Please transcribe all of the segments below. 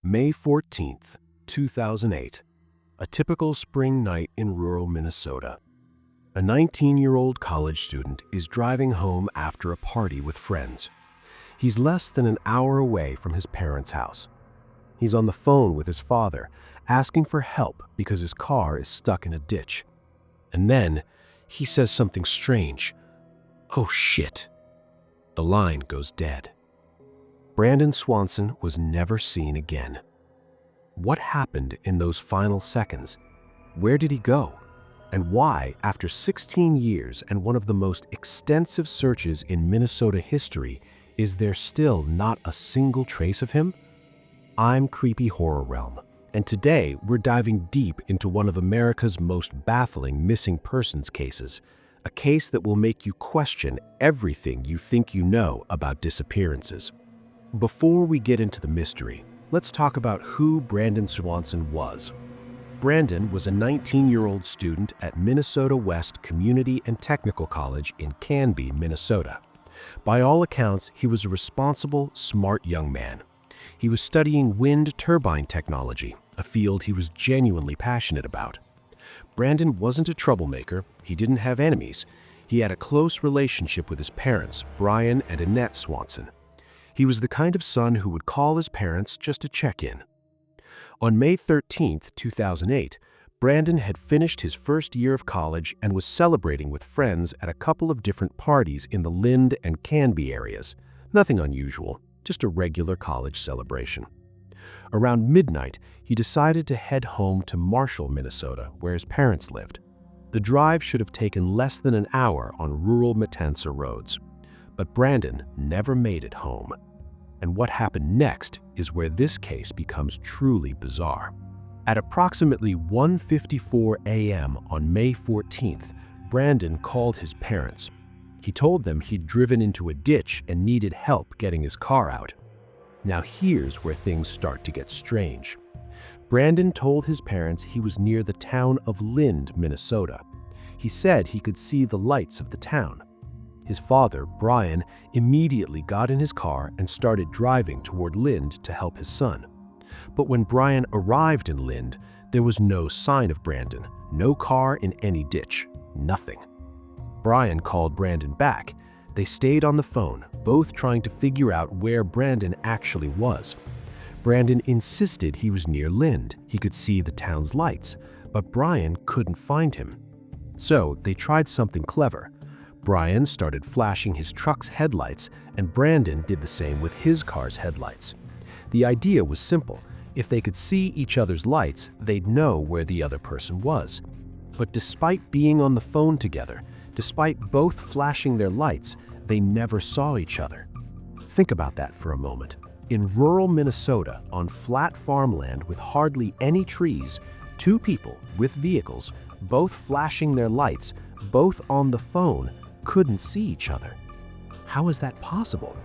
May 14th, 2008. A typical spring night in rural Minnesota. A 19-year-old college student is driving home after a party with friends. He's less than an hour away from his parents' house. He's on the phone with his father, asking for help because his car is stuck in a ditch. And then he says something strange. "Oh shit." The line goes dead. Brandon Swanson was never seen again. What happened in those final seconds? Where did he go? And why, after 16 years and one of the most extensive searches in Minnesota history, is there still not a single trace of him? I'm Creepy Horror Realm, and today we're diving deep into one of America's most baffling missing persons cases, a case that will make you question everything you think you know about disappearances. Before we get into the mystery, let's talk about who Brandon Swanson was. Brandon was a 19-year-old student at Minnesota West Community and Technical College in Canby, Minnesota. By all accounts, he was a responsible, smart young man. He was studying wind turbine technology, a field he was genuinely passionate about. Brandon wasn't a troublemaker, he didn't have enemies. He had a close relationship with his parents, Brian and Annette Swanson. He was the kind of son who would call his parents just to check in. On May 13th, 2008, Brandon had finished his first year of college and was celebrating with friends at a couple of different parties in the Lind and Canby areas. Nothing unusual, just a regular college celebration. Around midnight, he decided to head home to Marshall, Minnesota, where his parents lived. The drive should have taken less than an hour on rural Metanza roads. But Brandon never made it home. And what happened next is where this case becomes truly bizarre. At approximately 1:54 a.m. on May 14th, Brandon called his parents. He told them he'd driven into a ditch and needed help getting his car out. Now here's where things start to get strange. Brandon told his parents he was near the town of Lind, Minnesota. He said he could see the lights of the town. His father, Brian, immediately got in his car and started driving toward Lind to help his son. But when Brian arrived in Lind, there was no sign of Brandon, no car in any ditch, nothing. Brian called Brandon back. They stayed on the phone, both trying to figure out where Brandon actually was. Brandon insisted he was near Lind. He could see the town's lights, but Brian couldn't find him. So they tried something clever. Brian started flashing his truck's headlights, and Brandon did the same with his car's headlights. The idea was simple. If they could see each other's lights, they'd know where the other person was. But despite being on the phone together, despite both flashing their lights, they never saw each other. Think about that for a moment. In rural Minnesota, on flat farmland with hardly any trees, two people with vehicles, both flashing their lights, both on the phone, couldn't see each other. How is that possible?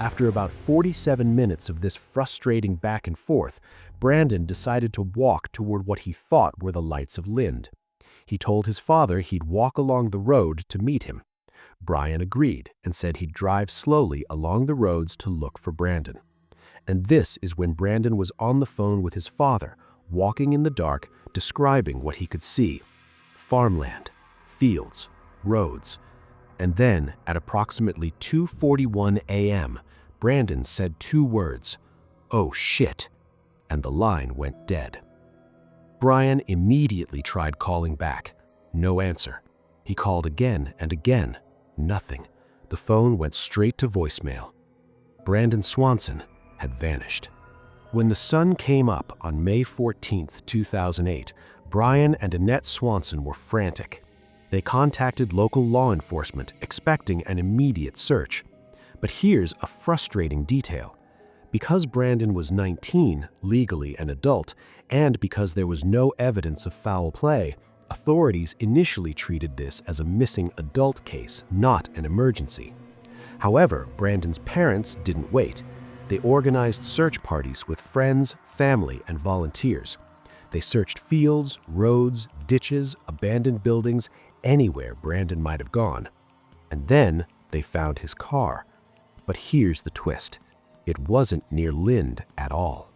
After about 47 minutes of this frustrating back and forth, Brandon decided to walk toward what he thought were the lights of Lind. He told his father he'd walk along the road to meet him. Brian agreed and said he'd drive slowly along the roads to look for Brandon. And this is when Brandon was on the phone with his father, walking in the dark, describing what he could see. Farmland, fields, roads. And then, at approximately 2:41 a.m., Brandon said two words, "Oh shit," and the line went dead. Brian immediately tried calling back. No answer. He called again and again. Nothing. The phone went straight to voicemail. Brandon Swanson had vanished. When the sun came up on May 14th, 2008, Brian and Annette Swanson were frantic. They contacted local law enforcement, expecting an immediate search. But here's a frustrating detail. Because Brandon was 19, legally an adult, and because there was no evidence of foul play, authorities initially treated this as a missing adult case, not an emergency. However, Brandon's parents didn't wait. They organized search parties with friends, family, and volunteers. They searched fields, roads, ditches, abandoned buildings, anywhere Brandon might have gone. And then they found his car. But here's the twist. It wasn't near Lind at all.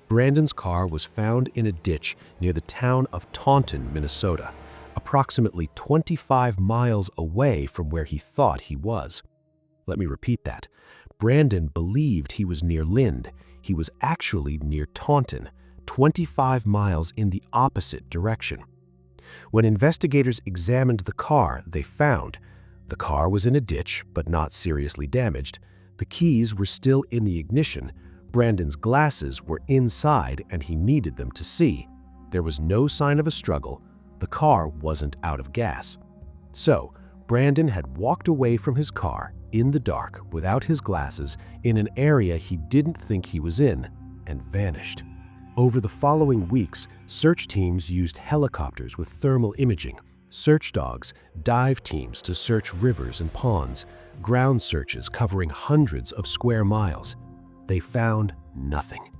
Brandon's car was found in a ditch near the town of Taunton, Minnesota, approximately 25 miles away from where he thought he was. Let me repeat that. Brandon believed he was near Lind. He was actually near Taunton, 25 miles in the opposite direction. When investigators examined the car, they found the car was in a ditch but not seriously damaged. The keys were still in the ignition. Brandon's glasses were inside and he needed them to see. There was no sign of a struggle. The car wasn't out of gas. So, Brandon had walked away from his car in the dark without his glasses in an area he didn't think he was in and vanished. Over the following weeks, search teams used helicopters with thermal imaging, search dogs, dive teams to search rivers and ponds, ground searches covering hundreds of square miles. They found nothing.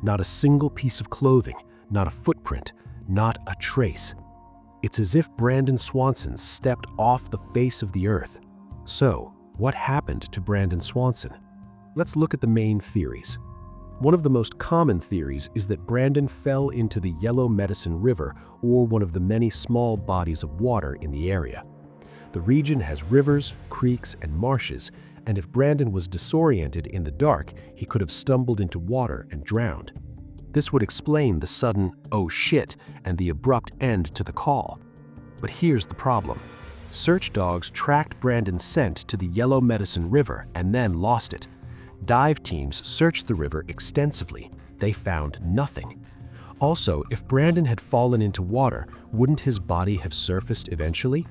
Not a single piece of clothing, not a footprint, not a trace. It's as if Brandon Swanson stepped off the face of the earth. So, what happened to Brandon Swanson? Let's look at the main theories. One of the most common theories is that Brandon fell into the Yellow Medicine River or one of the many small bodies of water in the area. The region has rivers, creeks, and marshes, and if Brandon was disoriented in the dark, he could have stumbled into water and drowned. This would explain the sudden, "oh shit," and the abrupt end to the call. But here's the problem. Search dogs tracked Brandon's scent to the Yellow Medicine River and then lost it. Dive teams searched the river extensively. They found nothing. Also, if Brandon had fallen into water, wouldn't his body have surfaced eventually?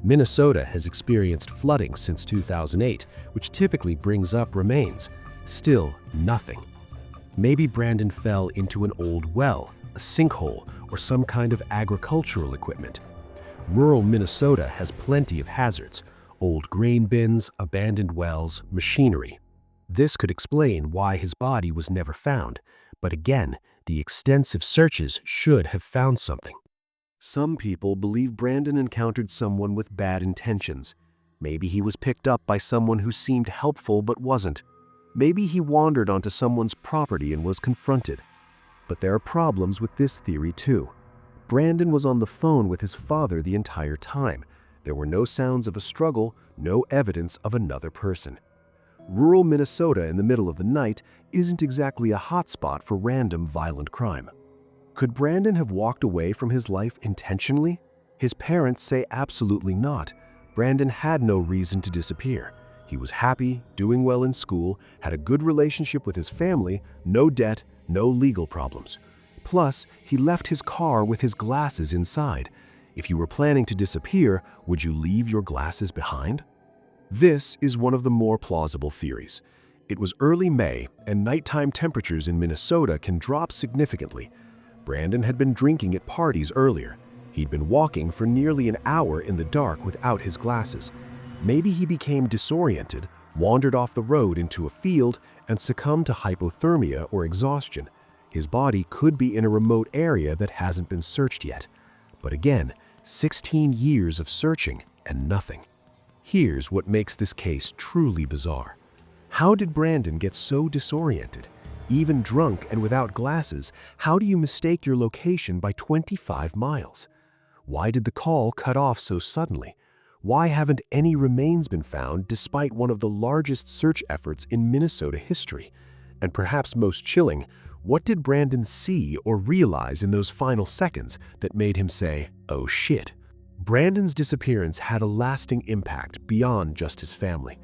Minnesota has experienced flooding since 2008, which typically brings up remains. Still, nothing. Maybe Brandon fell into an old well, a sinkhole, or some kind of agricultural equipment. Rural Minnesota has plenty of hazards: old grain bins, abandoned wells, machinery. This could explain why his body was never found, but again, the extensive searches should have found something. Some people believe Brandon encountered someone with bad intentions. Maybe he was picked up by someone who seemed helpful but wasn't. Maybe he wandered onto someone's property and was confronted. But there are problems with this theory too. Brandon was on the phone with his father the entire time. There were no sounds of a struggle, no evidence of another person. Rural Minnesota in the middle of the night isn't exactly a hotspot for random violent crime. Could Brandon have walked away from his life intentionally? His parents say absolutely not. Brandon had no reason to disappear. He was happy, doing well in school, had a good relationship with his family, no debt, no legal problems. Plus, he left his car with his glasses inside. If you were planning to disappear, would you leave your glasses behind? This is one of the more plausible theories. It was early May, and nighttime temperatures in Minnesota can drop significantly. Brandon had been drinking at parties earlier. He'd been walking for nearly an hour in the dark without his glasses. Maybe he became disoriented, wandered off the road into a field, and succumbed to hypothermia or exhaustion. His body could be in a remote area that hasn't been searched yet. But again, 16 years of searching and nothing. Here's what makes this case truly bizarre. How did Brandon get so disoriented? Even drunk and without glasses, how do you mistake your location by 25 miles? Why did the call cut off so suddenly? Why haven't any remains been found despite one of the largest search efforts in Minnesota history? And perhaps most chilling, what did Brandon see or realize in those final seconds that made him say, "oh shit"? Brandon's disappearance had a lasting impact beyond just his family.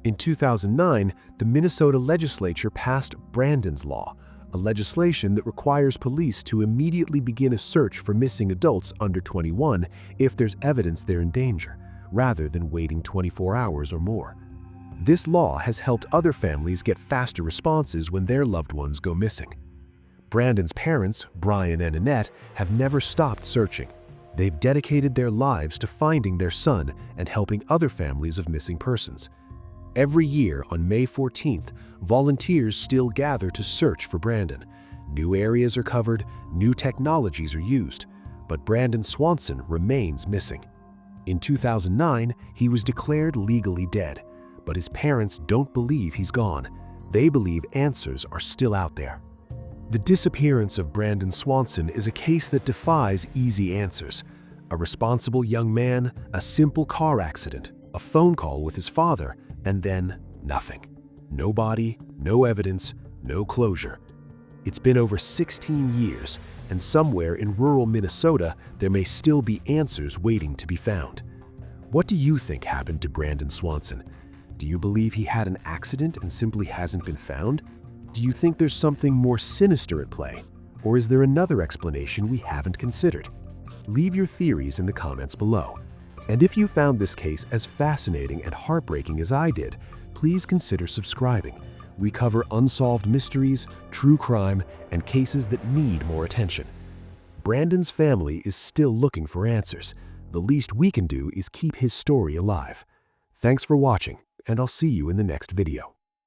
In 2009, the Minnesota legislature passed Brandon's Law, a legislation that requires police to immediately begin a search for missing adults under 21 if there's evidence they're in danger, rather than waiting 24 hours or more. This law has helped other families get faster responses when their loved ones go missing. Brandon's parents, Brian and Annette, have never stopped searching. They've dedicated their lives to finding their son and helping other families of missing persons. Every year on May 14th, volunteers still gather to search for Brandon. New areas are covered, new technologies are used, but Brandon Swanson remains missing. In 2009, he was declared legally dead, but his parents don't believe he's gone. They believe answers are still out there. The disappearance of Brandon Swanson is a case that defies easy answers. A responsible young man, a simple car accident, a phone call with his father, and then nothing. No body, no evidence, no closure. It's been over 16 years, and somewhere in rural Minnesota, there may still be answers waiting to be found. What do you think happened to Brandon Swanson? Do you believe he had an accident and simply hasn't been found? Do you think there's something more sinister at play? Or is there another explanation we haven't considered? Leave your theories in the comments below. And if you found this case as fascinating and heartbreaking as I did, please consider subscribing. We cover unsolved mysteries, true crime, and cases that need more attention. Brandon's family is still looking for answers. The least we can do is keep his story alive. Thanks for watching, and I'll see you in the next video.